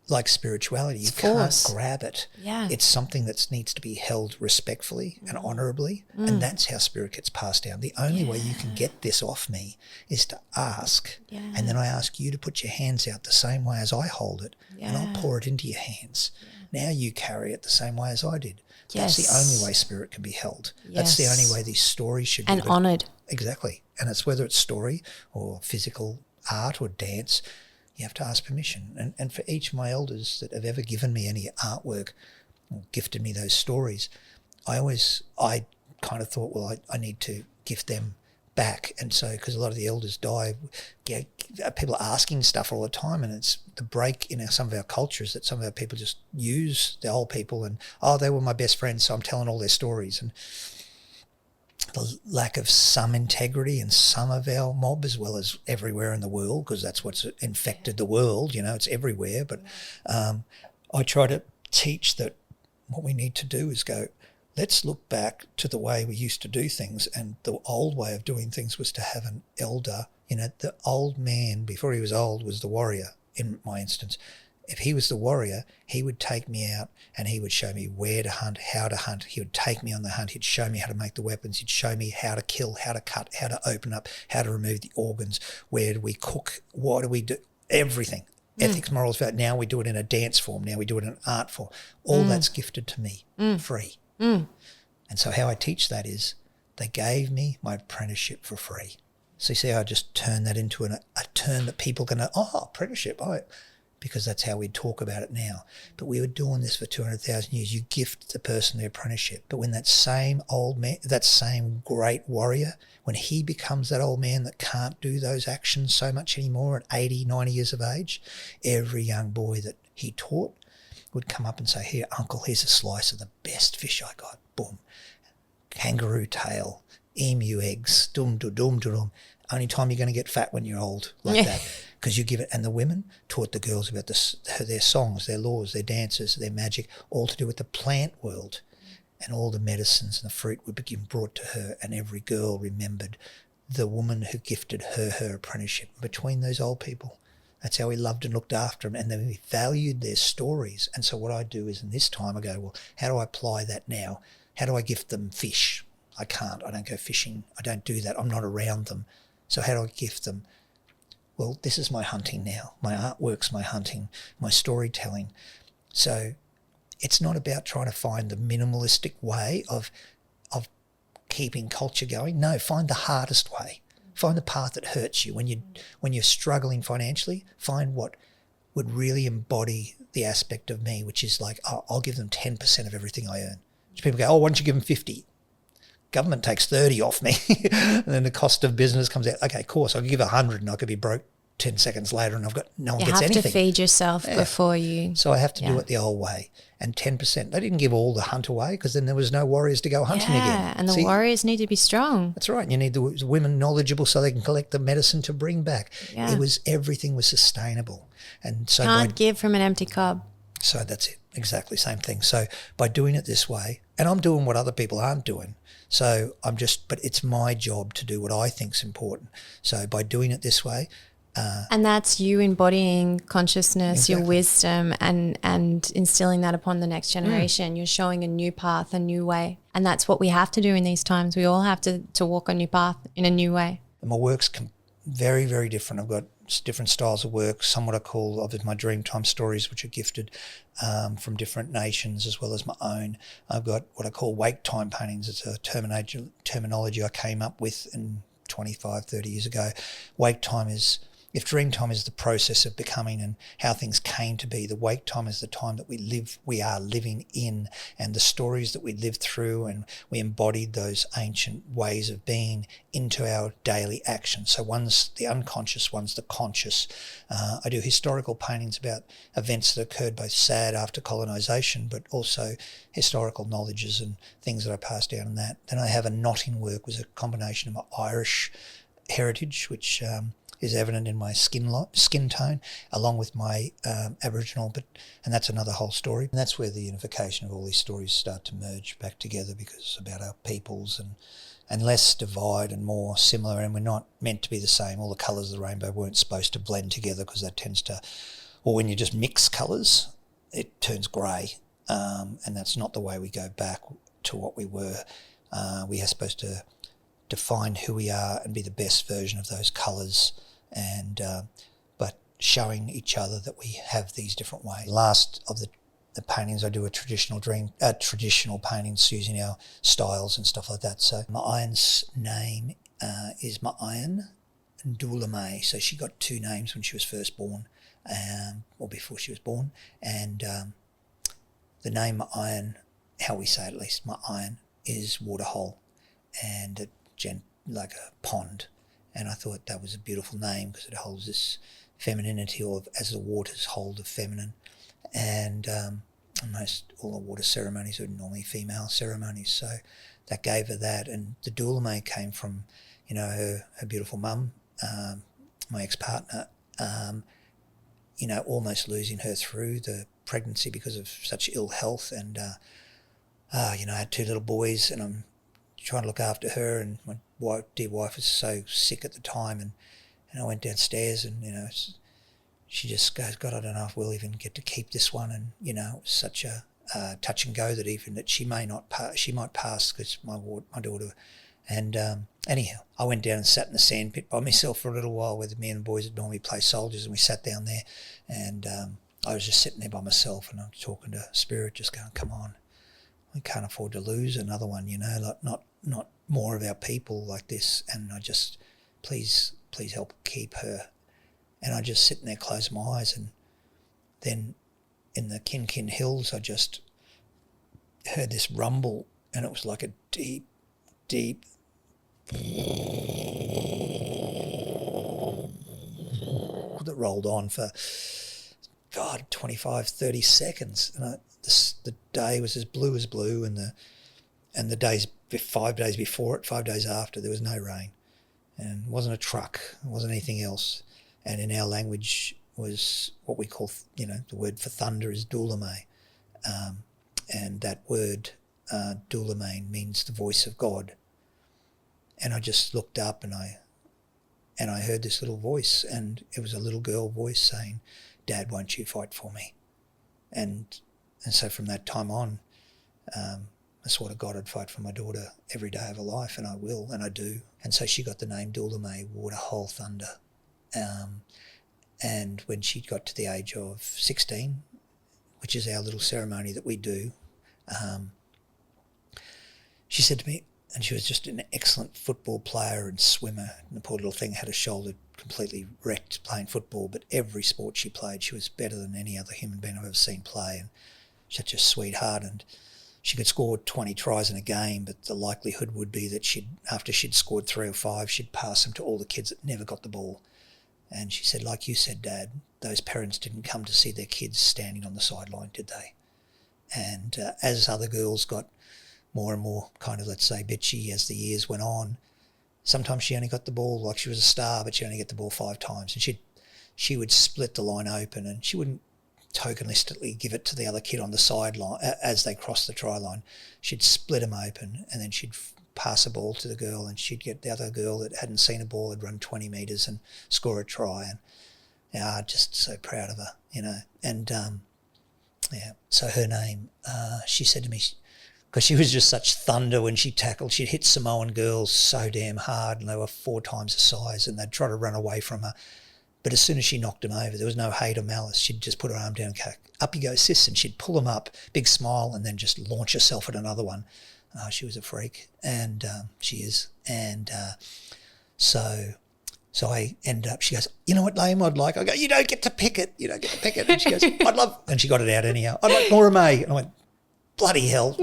like spirituality, you can't grab it. Yeah. It's something that needs to be held respectfully and honourably, and that's how spirit gets passed down. The only way you can get this off me is to ask, and then I ask you to put your hands out the same way as I hold it, and I'll pour it into your hands. Now you carry it the same way as I did. That's the only way spirit can be held. That's the only way these stories should be. And honoured. Exactly. And it's whether it's story or physical art or dance, you have to ask permission. And for each of my elders that have ever given me any artwork or gifted me those stories, I kind of thought, well, I need to gift them back. And so, because a lot of the elders die, people are asking stuff all the time, and it's the break in some of our cultures that some of our people just use the old people and, they were my best friends, so I'm telling all their stories. And the lack of some integrity in some of our mob, as well as everywhere in the world, because that's what's infected the world, it's everywhere. But I try to teach that what we need to do is go, let's look back to the way we used to do things, and the old way of doing things was to have an elder. The old man, before he was old, was the warrior, in my instance. If he was the warrior, he would take me out and he would show me where to hunt, how to hunt. He would take me on the hunt. He'd show me how to make the weapons. He'd show me how to kill, how to cut, how to open up, how to remove the organs. Where do we cook? What do we do? Everything. Ethics, morals, value. Now we do it in a dance form. Now we do it in an art form. All that's gifted to me, free. And so how I teach that is they gave me my apprenticeship for free. So you see how I just turn that into a term that people can know, apprenticeship, because that's how we talk about it now. But we were doing this for 200,000 years. You gift the person the apprenticeship. But when that same old man, that same great warrior, when he becomes that old man that can't do those actions so much anymore at 80, 90 years of age, every young boy that he taught would come up and say, here, uncle, here's a slice of the best fish I got. Boom. Kangaroo tail, emu eggs, dum-dum-dum-dum. Only time you're going to get fat when you're old, like that. Because you give it, and the women taught the girls about their songs, their laws, their dances, their magic, all to do with the plant world. And all the medicines and the fruit would be brought to her, and every girl remembered the woman who gifted her apprenticeship. Between those old people, that's how we loved and looked after them, and then we valued their stories. And so what I do is, in this time, I go, well, how do I apply that now? How do I gift them fish? I can't. I don't go fishing. I don't do that. I'm not around them. So how do I gift them? Well, this is my hunting now. My artwork's my hunting, my storytelling. So it's not about trying to find the minimalistic way of keeping culture going. No, find the hardest way. Find the path that hurts you. When you're struggling financially, find what would really embody the aspect of me, which is like, I'll give them 10% of everything I earn. So people go, why don't you give them 50? Government takes 30 off me. And then the cost of business comes out. Okay, of course, I could give 100 and I could be broke 10 seconds later and I've got no one gets anything. You have to feed yourself before you... So I have to do it the old way. And 10%. They didn't give all the hunt away because then there was no warriors to go hunting again. Yeah, and the warriors need to be strong. That's right. You need the women knowledgeable so they can collect the medicine to bring back. Yeah. Everything was sustainable. And so can't give from an empty cup. So that's it. Exactly same thing. So by doing it this way, and I'm doing what other people aren't doing. So but it's my job to do what I think's important. So by doing it this way, and that's you embodying consciousness, your wisdom, and instilling that upon the next generation. You're showing a new path, a new way. And that's what we have to do in these times. We all have to walk a new path in a new way. And my work's very, very different. I've got different styles of work, some what I call of my Dreamtime stories, which are gifted from different nations as well as my own. I've got what I call wake time paintings. It's a terminology I came up with in 25, 30 years ago. Wake time is... If dream time is the process of becoming and how things came to be, the wake time is the time that we are living in, and the stories that we lived through, and we embodied those ancient ways of being into our daily action. So one's the unconscious, one's the conscious. I do historical paintings about events that occurred both sad after colonisation, but also historical knowledges and things that I passed down in that. Then I have a knotting work, was a combination of my Irish heritage, which is evident in my skin tone, along with my Aboriginal, and that's another whole story. And that's where the unification of all these stories start to merge back together, because it's about our peoples and less divide and more similar, and we're not meant to be the same. All the colours of the rainbow weren't supposed to blend together, because that tends to, or when you just mix colours, it turns grey, and that's not the way we go back to what we were. We are supposed to define who we are and be the best version of those colours, and but showing each other that we have these different ways. Last of the paintings, I do a traditional paintings using our styles and stuff like that. So my iron's name is my iron Dulamay. So she got two names when she was first born, or before she was born, and the name my iron, how we say it at least, my iron is waterhole, and like a pond. And I thought that was a beautiful name because it holds this femininity, or as the waters hold the feminine. And most all the water ceremonies are normally female ceremonies, so that gave her that. And the Doulame came from, her beautiful mum, my ex-partner, almost losing her through the pregnancy because of such ill health. And, I had 2 little boys, and I'm trying to look after her, and my dear wife was so sick at the time, and I went downstairs, and, she just goes, God, I don't know if we'll even get to keep this one. And, it was such a touch and go that she may not pass. She might pass because my daughter. And anyhow, I went down and sat in the sandpit by myself for a little while with me and the boys that normally play soldiers, and we sat down there, and I was just sitting there by myself, and I'm talking to Spirit, just going, come on, we can't afford to lose another one, like not more of our people like this. And I just, please help keep her. And I just sit there, close my eyes, and then in the Kin Hills, I just heard this rumble, and it was like a deep that rolled on for, 25, 30 seconds. And the day was as blue, and the days, 5 days before it, 5 days after, there was no rain, and it wasn't a truck, it wasn't anything else. And in our language was what we call, the word for thunder is Doulame. And that word, Doulame, means the voice of God. And I just looked up, and I heard this little voice, and it was a little girl voice saying, Dad, won't you fight for me? And so from that time on, I swore to God I'd fight for my daughter every day of her life, and I will, and I do. And so she got the name Doulame, water hole thunder. And when she got to the age of 16, which is our little ceremony that we do, she said to me, and she was just an excellent football player and swimmer, and the poor little thing had a shoulder completely wrecked playing football, but every sport she played, she was better than any other human being I've ever seen play, and such a sweetheart. And she could score 20 tries in a game, but the likelihood would be that after she'd scored 3 or 5, she'd pass them to all the kids that never got the ball. And she said, like you said, Dad, those parents didn't come to see their kids standing on the sideline, did they? And as other girls got more and more kind of, let's say, bitchy as the years went on, sometimes she only got the ball, like she was a star, but she only get the ball 5 times. And she would split the line open, and she wouldn't tokenistically give it to the other kid on the sideline as they crossed the try line. She'd split them open, and then she'd pass a ball to the girl, and she'd get the other girl that hadn't seen a ball, had run 20 metres and score a try. And just so proud of her, And so her name, she said to me, because she was just such thunder when she tackled, she'd hit Samoan girls so damn hard, and they were 4 times the size, and they'd try to run away from her. But as soon as she knocked them over, there was no hate or malice. She'd just put her arm down and go, up you go, sis, and she'd pull them up, big smile, and then just launch herself at another one. She was a freak, and she is. And so I ended up, she goes, you know what name I'd like? I go, you don't get to pick it. You don't get to pick it. And she goes, I'd love, and she got it out anyhow. I'd like Mu-raay. And I went, bloody hell.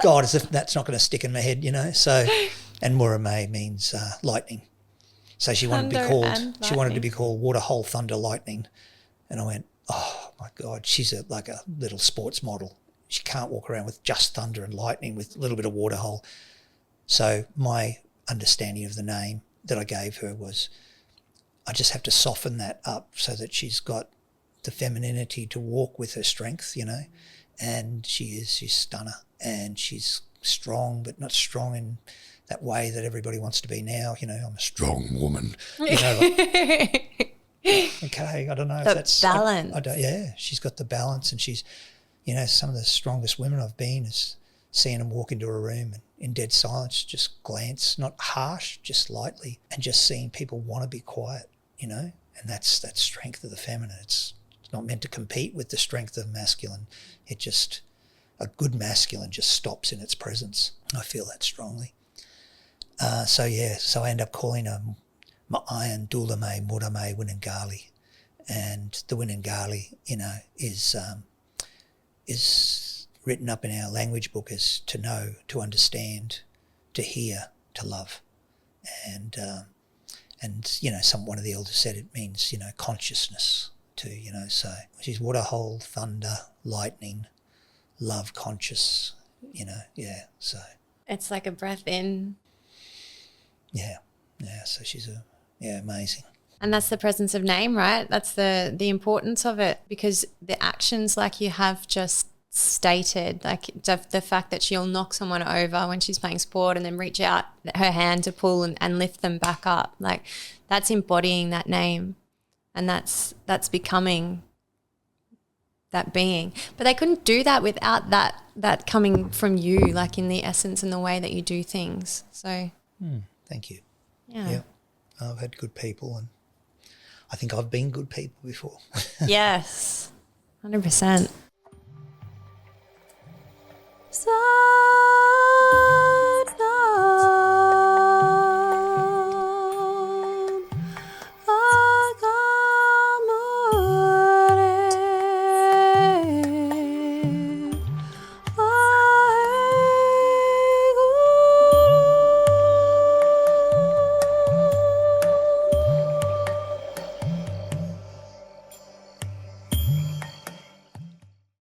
God, as if that's not going to stick in my head, So, and Mu-raay means lightning. So she wanted to be called Water Hole Thunder Lightning. And I went, oh my God, she's like a little sports model. She can't walk around with just thunder and lightning with a little bit of water hole. So my understanding of the name that I gave her was, I just have to soften that up so that she's got the femininity to walk with her strength, And she's stunner, and she's strong, but not strong in that way that everybody wants to be now. I'm a strong woman. Okay, I don't know if that's balance. She's got the balance, and she's, some of the strongest women I've been is seeing them walk into a room and in dead silence, just glance, not harsh, just lightly, and just seeing people want to be quiet, and that's that strength of the feminine. It's not meant to compete with the strength of masculine. A good masculine just stops in its presence. I feel that strongly. So I end up calling her Ma'ayan Doulame Mu-raay Winangali. And the Winangali, is written up in our language book as to know, to understand, to hear, to love. And one of the elders said it means, consciousness too, so which is water, whole, thunder, lightning, love, conscious, so. It's like a breath in. Yeah, so she's amazing. And that's the presence of name, right? That's the importance of it, because the actions like you have just stated, like the fact that she'll knock someone over when she's playing sport and then reach out her hand to pull and lift them back up, like that's embodying that name, and that's becoming that being. But they couldn't do that without that coming from you, like in the essence and the way that you do things. So Thank you. Yeah. I've had good people, and I think I've been good people before. Yes, 100%. So